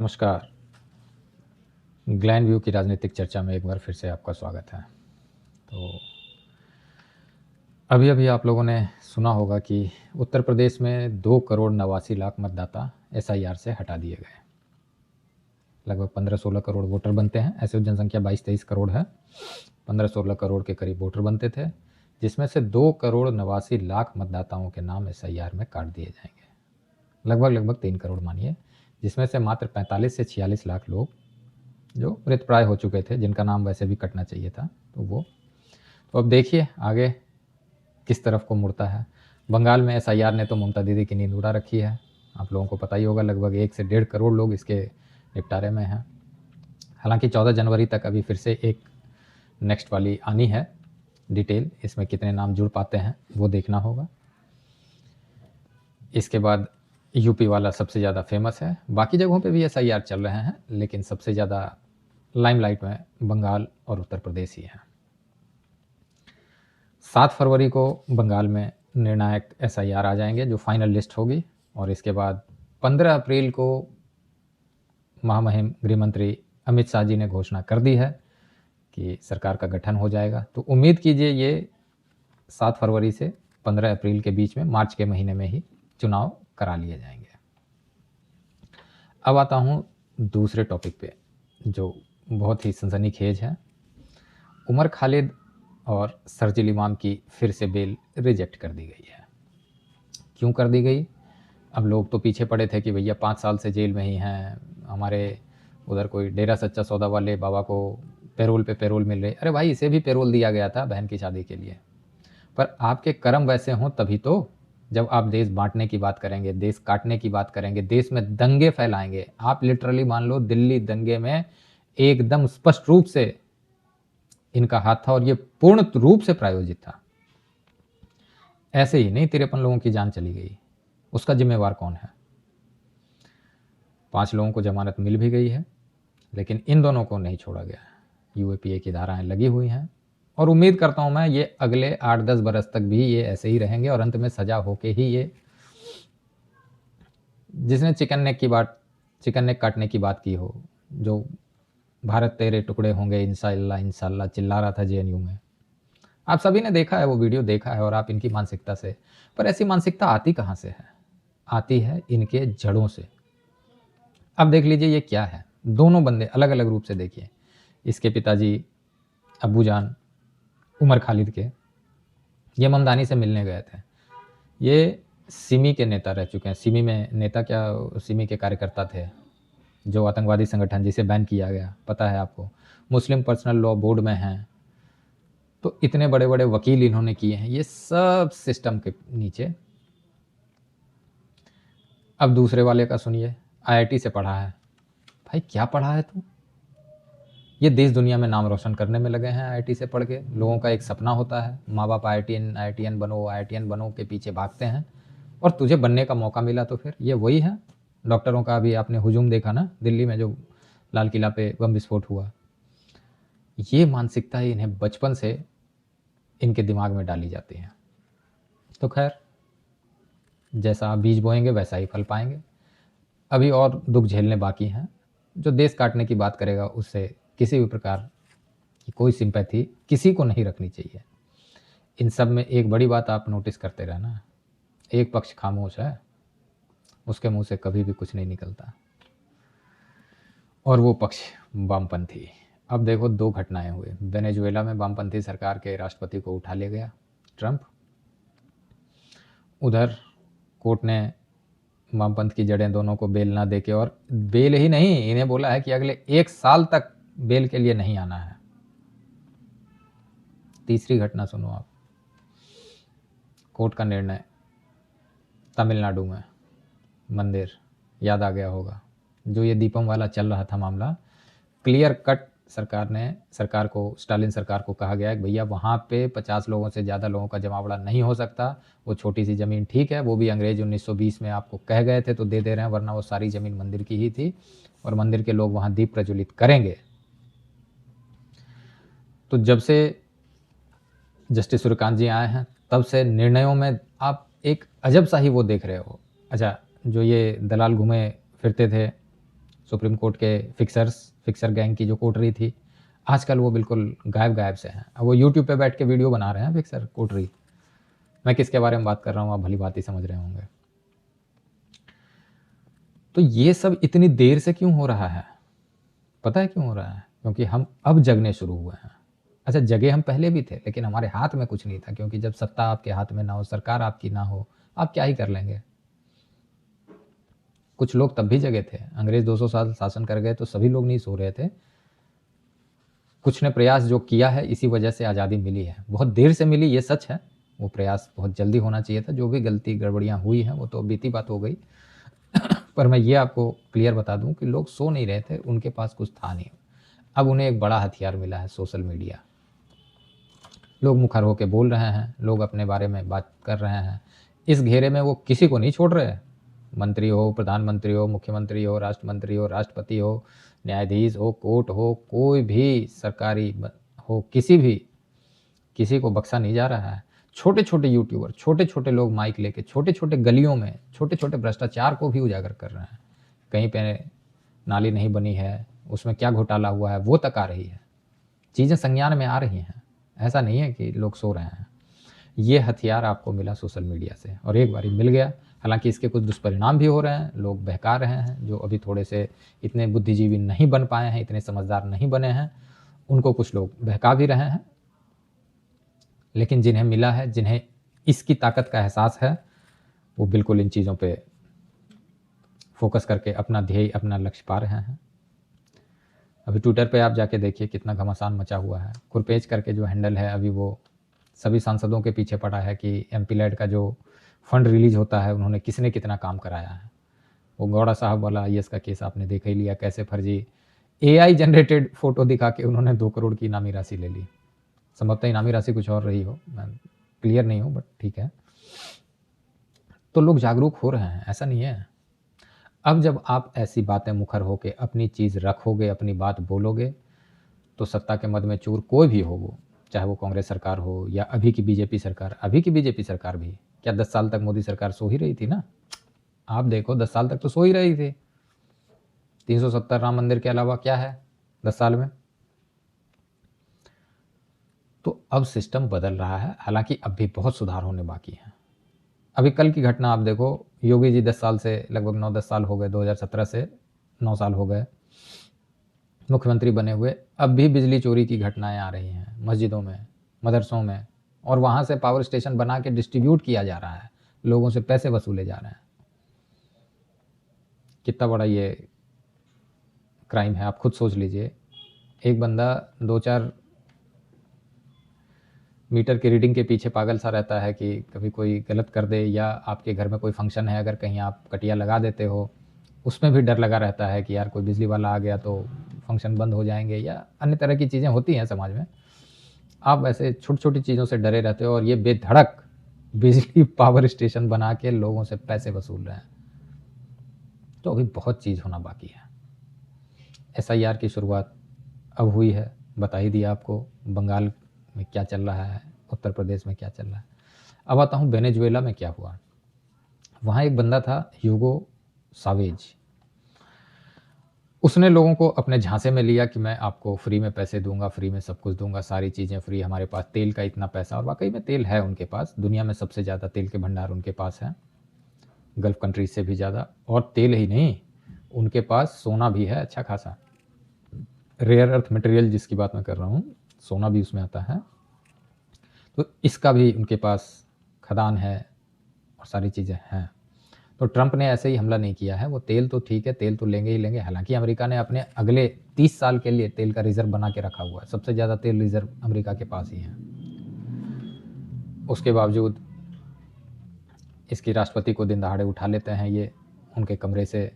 नमस्कार। Glenn view की राजनीतिक चर्चा में एक बार फिर से आपका स्वागत है। तो अभी-अभी आप लोगों ने सुना होगा कि उत्तर प्रदेश में 2 करोड़ 89 लाख मतदाता एसआईआर से हटा दिए गए। लगभग 15-16 करोड़ वोटर बनते हैं। ऐसे जनसंख्या 22-23 करोड़ है। 15-16 करोड़ के करीब वोटर बनते थे, जिसमें से 2 करोड़ 89 लाख मतदाताओं के नाम एसआईआर में काट दिए जाएंगे। लगभग 3 करोड़ मानिए, जिसमें से मात्र 45 से 46 लाख लोग जो मृतप्राय हो चुके थे, जिनका नाम वैसे भी कटना चाहिए था, तो अब देखिए आगे किस तरफ को मुड़ता है। बंगाल में एसआईआर ने तो ममता दीदी की नींद उड़ा रखी है। आप लोगों को पता ही होगा, लगभग 1 से 1.5 करोड़ लोग इसके निपटारे में हैं। हालांकि 14 जनवरी तक अभी फिर से एक नेक्स्ट वाली आनी है डिटेल, इसमें कितने नाम जुड़ पाते हैं वो देखना होगा। इसके बाद यूपी वाला सबसे ज़्यादा फेमस है। बाकी जगहों पे भी एसआईआर चल रहे हैं, लेकिन सबसे ज़्यादा लाइमलाइट में बंगाल और उत्तर प्रदेश ही है। 7 फरवरी को बंगाल में निर्णायक एसआईआर आ जाएंगे, जो फाइनल लिस्ट होगी, और इसके बाद 15 अप्रैल को महामहिम गृहमंत्री अमित शाह जी ने घोषणा कर दी है कि सरकार का गठन हो जाएगा। तो उम्मीद कीजिए ये 7 फरवरी से 15 अप्रैल के बीच में, मार्च के महीने में ही चुनाव करा लिए जाएंगे। अब आता हूँ दूसरे टॉपिक पे, जो बहुत ही सनसनीखेज है। उमर खालिद और शर्जील इमाम की फिर से बेल रिजेक्ट कर दी गई है। क्यों कर दी गई? अब लोग तो पीछे पड़े थे कि भैया 5 साल से जेल में ही हैं, हमारे उधर कोई डेरा सच्चा सौदा वाले बाबा को पैरोल पे पैरोल मिल रही। अरे भाई, इसे भी पैरोल दिया गया था बहन की शादी के लिए। पर आपके कर्म वैसे हों तभी तो, जब आप देश बांटने की बात करेंगे, देश काटने की बात करेंगे, देश में दंगे फैलाएंगे। आप लिटरली मान लो, दिल्ली दंगे में एकदम स्पष्ट रूप से इनका हाथ था, और ये पूर्ण रूप से प्रायोजित था। ऐसे ही नहीं 53 लोगों की जान चली गई, उसका जिम्मेवार कौन है? 5 लोगों को जमानत मिल भी गई है, लेकिन इन दोनों को नहीं छोड़ा गया। यूएपीए की धाराएं लगी हुई हैं, और उम्मीद करता हूं मैं ये अगले 8-10 बरस तक भी ये ऐसे ही रहेंगे, और अंत में सजा होके ही ये, जिसने चिकन नेक काटने की बात की हो, जो भारत तेरे टुकड़े होंगे इंशाअल्लाह इंशाअल्लाह चिल्ला रहा था जेएनयू में, आप सभी ने देखा है, वो वीडियो देखा है, और आप इनकी मानसिकता से, पर ऐसी मानसिकता आती कहां से है? आती है इनके जड़ों से। अब देख लीजिए ये क्या है। दोनों बंदे अलग अलग रूप से देखिए। इसके पिताजी अब्बू जान उमर खालिद के, ये ममदानी से मिलने गए थे। ये सिमी के नेता रह चुके हैं। सिमी में नेता क्या, सिमी के कार्यकर्ता थे, जो आतंकवादी संगठन जिसे बैन किया गया, पता है आपको। मुस्लिम पर्सनल लॉ बोर्ड में हैं। तो इतने बड़े बड़े वकील इन्होंने किए हैं, ये सब सिस्टम के नीचे। अब दूसरे वाले का सुनिए, आईआईटी से पढ़ा है। भाई क्या पढ़ा है तू? ये देश दुनिया में नाम रोशन करने में लगे हैं आईआईटी से पढ़ के। लोगों का एक सपना होता है, माँ बाप आईआईटीएन बनो, आईआईटीएन बनो के पीछे भागते हैं, और तुझे बनने का मौका मिला तो फिर ये वही है। डॉक्टरों का अभी आपने हुजूम देखा ना, दिल्ली में जो लाल किला पे बम विस्फोट हुआ। ये मानसिकता इन्हें बचपन से इनके दिमाग में डाली जाती है। तो खैर, जैसा आप बीज बोएंगे वैसा ही फल पाएंगे। अभी और दुख झेलने बाकी हैं। जो देश काटने की बात करेगा, उससे किसी भी प्रकार की कोई सिंपैथी किसी को नहीं रखनी चाहिए। इन सब में एक बड़ी बात आप नोटिस करते रहना, एक पक्ष खामोश है, उसके मुंह से कभी भी कुछ नहीं निकलता, और वो पक्ष वामपंथी। अब देखो 2 घटनाएं हुई। वेनेजुएला में वामपंथी सरकार के राष्ट्रपति को उठा ले गया ट्रंप। उधर कोर्ट ने वामपंथ की जड़ें दोनों को बेल ना देके, और बेल ही नहीं, इन्हें बोला है कि अगले 1 साल तक बेल के लिए नहीं आना है। तीसरी घटना सुनो आप। कोर्ट का निर्णय, तमिलनाडु में मंदिर, याद आ गया होगा, जो ये दीपम वाला चल रहा था मामला। क्लियर कट सरकार को, स्टालिन सरकार को कहा गया है कि भैया वहाँ पे 50 लोगों से ज़्यादा लोगों का जमावड़ा नहीं हो सकता। वो छोटी सी ज़मीन ठीक है, वो भी अंग्रेज 1920 में आपको कह गए थे तो दे दे रहे हैं, वरना वो सारी ज़मीन मंदिर की ही थी, और मंदिर के लोग वहाँ दीप प्रज्वलित करेंगे। तो जब से जस्टिस सूर्यकांत जी आए हैं, तब से निर्णयों में आप एक अजब सा ही वो देख रहे हो। अच्छा, जो ये दलाल घूमे फिरते थे सुप्रीम कोर्ट के फिक्सर गैंग की जो कोटरी थी, आजकल वो बिल्कुल गायब से हैं। अब वो यूट्यूब पे बैठ के वीडियो बना रहे हैं फिक्सर कोटरी। मैं किसके बारे में बात कर रहा हूँ आप भली बात ही समझ रहे होंगे। तो ये सब इतनी देर से क्यों हो रहा है? पता है क्यों हो रहा है? क्योंकि हम अब जगने शुरू हुए हैं। अच्छा, जगे हम पहले भी थे, लेकिन हमारे हाथ में कुछ नहीं था, क्योंकि जब सत्ता आपके हाथ में ना हो, सरकार आपकी ना हो, आप क्या ही कर लेंगे। कुछ लोग तब भी जगे थे। अंग्रेज 200 साल शासन कर गए तो सभी लोग नहीं सो रहे थे। कुछ ने प्रयास जो किया है, इसी वजह से आज़ादी मिली है। बहुत देर से मिली, ये सच है। वो प्रयास बहुत जल्दी होना चाहिए था। जो भी गलती गड़बड़ियाँ हुई हैं वो तो बीती बात हो गई। पर मैं ये आपको क्लियर बता दूं कि लोग सो नहीं रहे थे, उनके पास कुछ था नहीं। अब उन्हें एक बड़ा हथियार मिला है, सोशल मीडिया। लोग मुखर होकर बोल रहे हैं, लोग अपने बारे में बात कर रहे हैं। इस घेरे में वो किसी को नहीं छोड़ रहे। मंत्री हो, प्रधानमंत्री हो, मुख्यमंत्री हो, राष्ट्रमंत्री हो, राष्ट्रपति हो, न्यायाधीश हो, कोर्ट हो, कोई भी सरकारी हो, किसी को बख्शा नहीं जा रहा है। छोटे छोटे यूट्यूबर, छोटे छोटे लोग माइक लेके छोटे छोटे गलियों में छोटे छोटे भ्रष्टाचार को भी उजागर कर रहे हैं। कहीं पे नाली नहीं बनी है, उसमें क्या घोटाला हुआ है, वो तक आ रही है। चीज़ें संज्ञान में आ रही हैं। ऐसा नहीं है कि लोग सो रहे हैं। ये हथियार आपको मिला सोशल मीडिया से, और एक बारी मिल गया। हालांकि इसके कुछ दुष्परिणाम भी हो रहे हैं। लोग बहका रहे हैं, जो अभी थोड़े से इतने बुद्धिजीवी नहीं बन पाए हैं, इतने समझदार नहीं बने हैं, उनको कुछ लोग बहका भी रहे हैं। लेकिन जिन्हें मिला है, जिन्हें इसकी ताकत का एहसास है, वो बिल्कुल इन चीज़ों पे फोकस करके अपना ध्येय, अपना लक्ष्य पा रहे हैं। अभी ट्विटर पे आप जाके देखिए कितना घमासान मचा हुआ है। कुरपेज करके जो हैंडल है, अभी वो सभी सांसदों के पीछे पड़ा है कि एमपी लैड का जो फंड रिलीज होता है, उन्होंने किसने कितना काम कराया है। वो गौड़ा साहब वाला आईएएस का केस आपने देख ही लिया, कैसे फर्जी एआई जनरेटेड फोटो दिखा के उन्होंने 2 करोड़ की इनामी राशि ले ली। संभवतः इनामी राशि कुछ और रही हो, मैं क्लियर नहीं हूँ, बट ठीक है। तो लोग जागरूक हो रहे हैं, ऐसा नहीं है। अब जब आप ऐसी बातें मुखर होके अपनी चीज़ रखोगे, अपनी बात बोलोगे, तो सत्ता के मद में चूर कोई भी हो, वो चाहे वो कांग्रेस सरकार हो या अभी की बीजेपी सरकार। अभी की बीजेपी सरकार भी क्या 10 साल तक मोदी सरकार सो ही रही थी ना? आप देखो 10 साल तक तो सो ही रही थी। 370 राम मंदिर के अलावा क्या है 10 साल में? तो अब सिस्टम बदल रहा है, हालांकि अब भी बहुत सुधार होने बाकी है। अभी कल की घटना आप देखो, योगी जी 10 साल से लगभग 9-10 साल हो गए, 2017 से 9 साल हो गए मुख्यमंत्री बने हुए, अब भी बिजली चोरी की घटनाएं आ रही हैं मस्जिदों में, मदरसों में, और वहाँ से पावर स्टेशन बना के डिस्ट्रीब्यूट किया जा रहा है, लोगों से पैसे वसूले जा रहे हैं। कितना बड़ा ये क्राइम है, आप खुद सोच लीजिए। एक बंदा 2-4 मीटर की रीडिंग के पीछे पागल सा रहता है कि कभी कोई गलत कर दे, या आपके घर में कोई फंक्शन है, अगर कहीं आप कटिया लगा देते हो, उसमें भी डर लगा रहता है कि यार कोई बिजली वाला आ गया तो फंक्शन बंद हो जाएंगे, या अन्य तरह की चीज़ें होती हैं समाज में। आप ऐसे छोटी छोटी चीज़ों से डरे रहते हो, और ये बेधड़क बिजली पावर स्टेशन बना के लोगों से पैसे वसूल रहे हैं। तो अभी बहुत चीज़ होना बाकी है। एसआईआर की शुरुआत अब हुई है, बता ही दिया आपको। बंगाल में क्या चल रहा है, उत्तर प्रदेश में क्या चल रहा है। अब आता हूँ वेनेजुएला में क्या हुआ। वहाँ एक बंदा था ह्यूगो सावेज, उसने लोगों को अपने झांसे में लिया कि मैं आपको फ्री में पैसे दूंगा, फ्री में सब कुछ दूंगा, सारी चीज़ें फ्री, हमारे पास तेल का इतना पैसा। और वाकई में तेल है उनके पास, दुनिया में सबसे ज़्यादा तेल के भंडार उनके पास है, गल्फ कंट्रीज से भी ज़्यादा। और तेल ही नहीं, उनके पास सोना भी है अच्छा खासा, रेयर अर्थ मटेरियल जिसकी बात मैं कर रहा हूँ, सोना भी उसमें आता है। तो इसका भी उनके पास खदान है और सारी चीज़ें हैं। तो ट्रंप ने ऐसे ही हमला नहीं किया है। वो तेल तो ठीक है, तेल तो लेंगे ही लेंगे। हालांकि अमेरिका ने अपने अगले 30 साल के लिए तेल का रिजर्व बना के रखा हुआ है, सबसे ज़्यादा तेल रिजर्व अमेरिका के पास ही है। उसके बावजूद इसकी राष्ट्रपति को दिन दहाड़े उठा लेते हैं ये उनके कमरे से,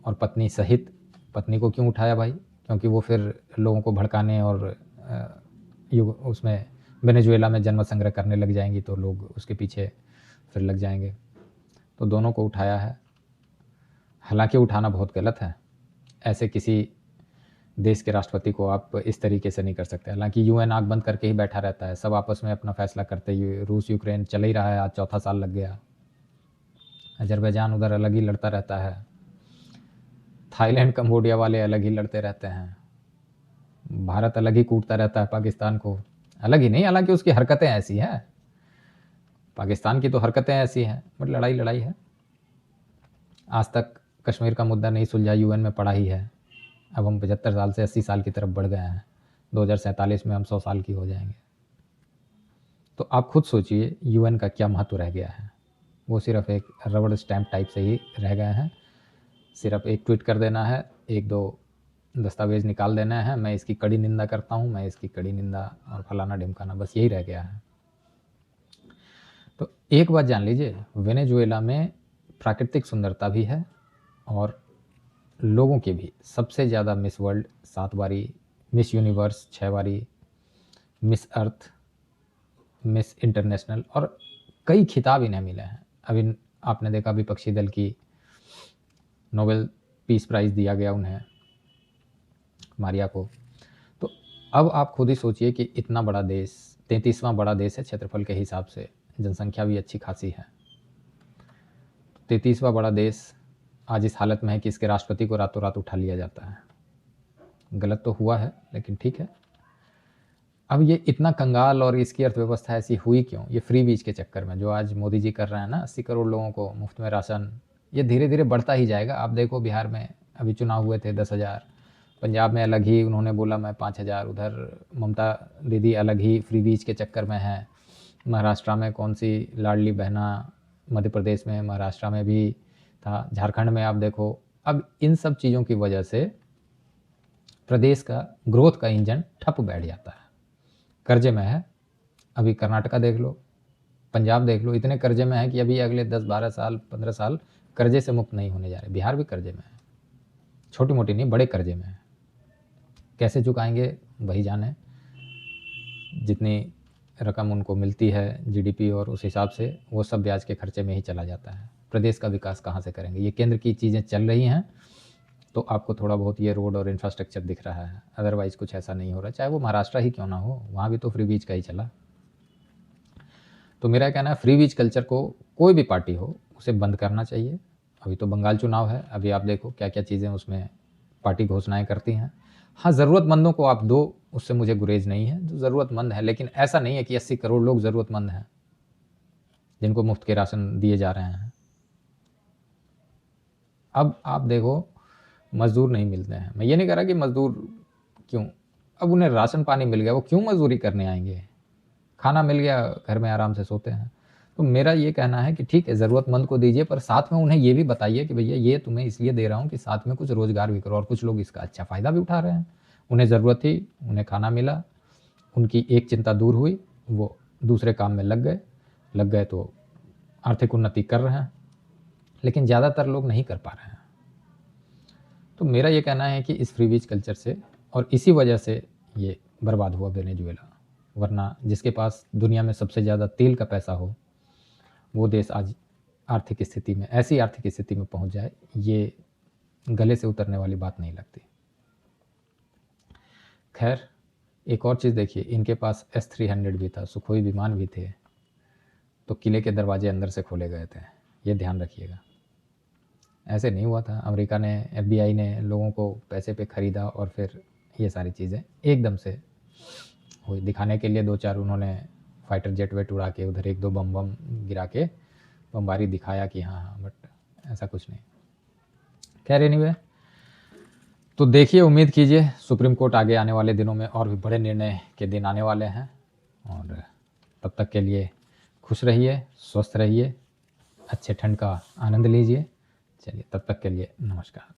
और पत्नी सहित। पत्नी को क्यों उठाया भाई? क्योंकि वो फिर लोगों को भड़काने और उसमें वेनेजुएला में जन्म संग्रह करने लग जाएंगी, तो लोग उसके पीछे फिर लग जाएंगे। तो दोनों को उठाया है। हालांकि उठाना बहुत गलत है, ऐसे किसी देश के राष्ट्रपति को आप इस तरीके से नहीं कर सकते। हालांकि यूएन आंख बंद करके ही बैठा रहता है, सब आपस में अपना फैसला करते हुए। रूस यूक्रेन चल ही रहा है, आज 4था साल लग गया। अजरबैजान उधर अलग ही लड़ता रहता है। थाईलैंड कंबोडिया वाले अलग ही लड़ते रहते हैं, भारत अलग ही कूटता रहता है पाकिस्तान को। अलग ही नहीं, हालांकि उसकी हरकतें ऐसी हैं, पाकिस्तान की तो हरकतें ऐसी हैं, बट लड़ाई लड़ाई है। आज तक कश्मीर का मुद्दा नहीं सुलझा, यूएन में पड़ा ही है। अब हम 75 साल से 80 साल की तरफ बढ़ गए हैं, 2047 में हम 100 साल की हो जाएंगे। तो आप खुद सोचिए यूएन का क्या महत्व रह गया है। वो सिर्फ एक रबड़ स्टैम्प टाइप से ही रह गए हैं। सिर्फ एक ट्वीट कर देना है, एक दो दस्तावेज निकाल देना है, मैं इसकी कड़ी निंदा करता हूँ, मैं इसकी कड़ी निंदा और फलाना ढिमकाना, बस यही रह गया है। तो एक बात जान लीजिए, वेनेजुएला में प्राकृतिक सुंदरता भी है और लोगों की भी। सबसे ज़्यादा मिस वर्ल्ड 7 बारी, मिस यूनिवर्स 6 बारी, मिस अर्थ, मिस इंटरनेशनल, और कई खिताब इन्हें मिले हैं। अभी आपने देखा विपक्षी दल की नोबेल पीस प्राइज़ दिया गया उन्हें, मारिया को। तो अब आप खुद ही सोचिए कि इतना बड़ा देश, 33वां बड़ा देश है क्षेत्रफल के हिसाब से, जनसंख्या भी अच्छी खासी है। 33वां बड़ा देश आज इस हालत में है कि इसके राष्ट्रपति को रातों रात उठा लिया जाता है। गलत तो हुआ है, लेकिन ठीक है। अब ये इतना कंगाल और इसकी अर्थव्यवस्था ऐसी हुई क्यों? ये फ्री बीज के चक्कर में, जो आज मोदी जी कर रहे हैं ना, 80 करोड़ लोगों को मुफ्त में राशन, ये धीरे धीरे बढ़ता ही जाएगा। आप देखो बिहार में अभी चुनाव हुए थे 10,000, पंजाब में अलग ही उन्होंने बोला मैं 5,000, उधर ममता दीदी अलग ही फ्री बीज के चक्कर में है। महाराष्ट्र में कौन सी लाडली बहना, मध्य प्रदेश में, महाराष्ट्र में भी था, झारखंड में आप देखो। अब इन सब चीज़ों की वजह से प्रदेश का ग्रोथ का इंजन ठप बैठ जाता है। कर्जे में है, अभी कर्नाटका देख लो, पंजाब देख लो, इतने कर्जे में है कि अभी अगले 10-12 साल 15 साल कर्जे से मुक्त नहीं होने जा रहे। बिहार भी कर्जे में है, छोटी मोटी नहीं, बड़े कर्जे में है। कैसे चुकाएंगे वही जाने। जितनी रकम उनको मिलती है जीडीपी और उस हिसाब से, वो सब ब्याज के खर्चे में ही चला जाता है। प्रदेश का विकास कहाँ से करेंगे? ये केंद्र की चीज़ें चल रही हैं तो आपको थोड़ा बहुत ये रोड और इंफ्रास्ट्रक्चर दिख रहा है, अदरवाइज़ कुछ ऐसा नहीं हो रहा। चाहे वो महाराष्ट्र ही क्यों ना हो, वहाँ भी तो फ्री बीज का ही चला। तो मेरा कहना है फ्री बीज कल्चर को कोई भी पार्टी हो उसे बंद करना चाहिए। अभी तो बंगाल चुनाव है, अभी आप देखो क्या क्या चीज़ें उसमें पार्टी घोषणाएं करती हैं। हाँ, ज़रूरतमंदों को आप दो, उससे मुझे गुरेज नहीं है, जो ज़रूरतमंद है, लेकिन ऐसा नहीं है कि 80 करोड़ लोग ज़रूरतमंद हैं जिनको मुफ्त के राशन दिए जा रहे हैं। अब आप देखो मज़दूर नहीं मिलते हैं, मैं ये नहीं कह रहा कि मज़दूर क्यों, अब उन्हें राशन पानी मिल गया, वो क्यों मज़दूरी करने आएंगे? खाना मिल गया, घर में आराम से सोते हैं। तो मेरा ये कहना है कि ठीक है, ज़रूरतमंद को दीजिए, पर साथ में उन्हें ये भी बताइए कि भैया ये तुम्हें इसलिए दे रहा हूँ कि साथ में कुछ रोज़गार भी करो। और कुछ लोग इसका अच्छा फ़ायदा भी उठा रहे हैं, उन्हें ज़रूरत थी, उन्हें खाना मिला, उनकी एक चिंता दूर हुई, वो दूसरे काम में लग गए तो आर्थिक उन्नति कर रहे हैं, लेकिन ज़्यादातर लोग नहीं कर पा रहे हैं। तो मेरा ये कहना है कि इस फ्री बीज कल्चर से और इसी वजह से ये बर्बाद हुआ वेनेजुएला। वरना जिसके पास दुनिया में सबसे ज़्यादा तेल का पैसा हो, वो देश आज आर्थिक स्थिति में, ऐसी आर्थिक स्थिति में पहुंच जाए, ये गले से उतरने वाली बात नहीं लगती। खैर, एक और चीज़ देखिए, इनके पास S-300 भी था, सुखोई विमान भी थे, तो किले के दरवाजे अंदर से खोले गए थे, ये ध्यान रखिएगा। ऐसे नहीं हुआ था, अमेरिका ने, FBI ने लोगों को पैसे पे ख़रीदा और फिर ये सारी चीज़ें एकदम से हुई। दिखाने के लिए 2-4 उन्होंने फाइटर जेट वेट उड़ा के उधर 1-2 बम गिरा के बमबारी दिखाया कि हाँ, बट ऐसा कुछ नहीं। खैर एनीवे, तो देखिए, उम्मीद कीजिए सुप्रीम कोर्ट आगे आने वाले दिनों में और भी बड़े निर्णय के दिन आने वाले हैं, और तब तक के लिए खुश रहिए, स्वस्थ रहिए, अच्छे ठंड का आनंद लीजिए। चलिए, तब तक के लिए नमस्कार।